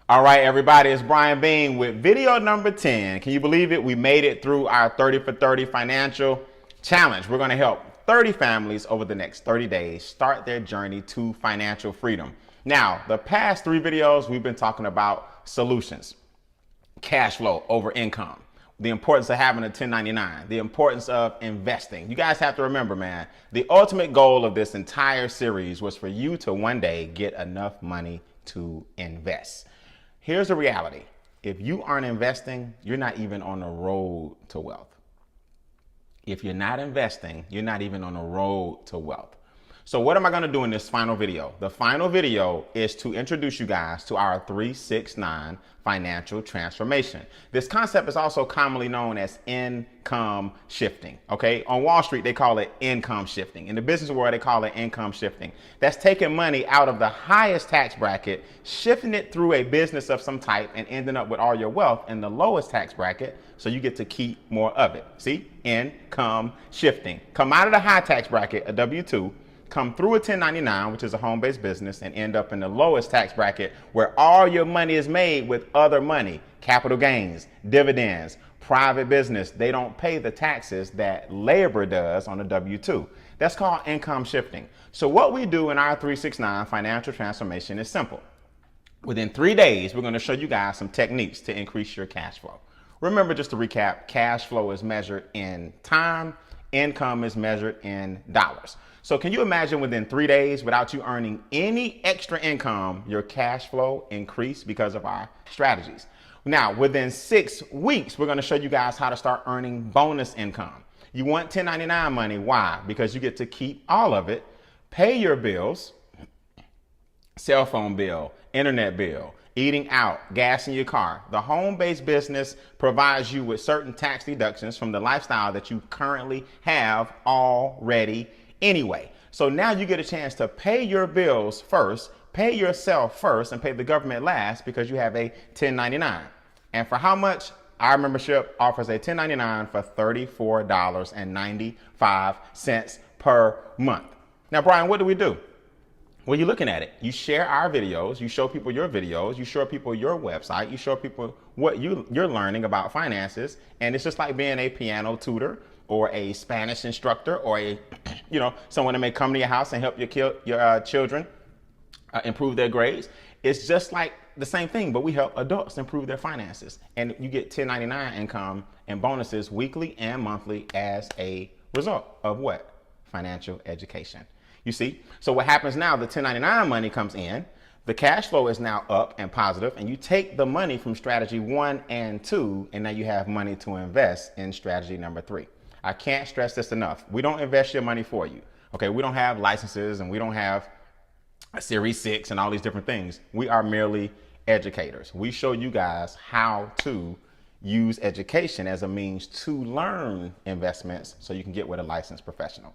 All right, everybody, it's Beane with video number 10. Can you believe it? We made it through our 30 for 30 financial challenge. We're going to help 30 families over the next 30 days start their journey to financial freedom. Now, the past 3 videos, we've been talking about solutions, cash flow over income, the importance of having a 1099, the importance of investing. You guys have to remember, man, the ultimate goal of this entire series was for you to one day get enough money to invest. Here's the reality. If you aren't investing, you're not even on the road to wealth. If you're not investing, you're not even on the road to wealth. So what am I going to do in this final video? The final video is to introduce you guys to our 369 financial transformation. This concept is also commonly known as income shifting. Okay. On Wall Street, they call it income shifting. In the business world, they call it income shifting. That's taking money out of the highest tax bracket, shifting it through a business of some type and ending up with all your wealth in the lowest tax bracket. So you get to keep more of it. See, income shifting. Come out of the high tax bracket, a W-2, come through a 1099, which is a home-based business, and end up in the lowest tax bracket where all your money is made with other money, capital gains, dividends, private business. They don't pay the taxes that labor does on a W-2. That's called income shifting. So what we do in our 369 financial transformation is simple. Within 3 days, we're going to show you guys some techniques to increase your cash flow. Remember, just to recap, cash flow is measured in time, income is measured in dollars. So can you imagine within 3 days, without you earning any extra income, your cash flow increased because of our strategies? Now, within 6 weeks, we're going to show you guys how to start earning bonus income. You want 1099 money. Why? Because you get to keep all of it, pay your bills, cell phone bill, internet bill, eating out, gas in your car. The home-based business provides you with certain tax deductions from the lifestyle that you currently have already anyway. So now you get a chance to pay your bills first, pay yourself first, and pay the government last because you have a 1099. And for how much? Our membership offers a 1099 for $34.95 per month. Now, Brian, what do we do? Well, you're looking at it. You share our videos, you show people your videos, you show people your website, you show people what you're learning about finances. And it's just like being a piano tutor or a Spanish instructor or a, someone that may come to your house and help your children improve their grades. It's just like the same thing, but we help adults improve their finances. And you get 1099 income and bonuses weekly and monthly as a result of what? Financial education. You see? So what happens now, the 1099 money comes in, the cash flow is now up and positive, and you take the money from strategy 1 and 2, and now you have money to invest in strategy number 3. I can't stress this enough. We don't invest your money for you. Okay, we don't have licenses and we don't have a Series 6 and all these different things. We are merely educators. We show you guys how to use education as a means to learn investments so you can get with a licensed professional.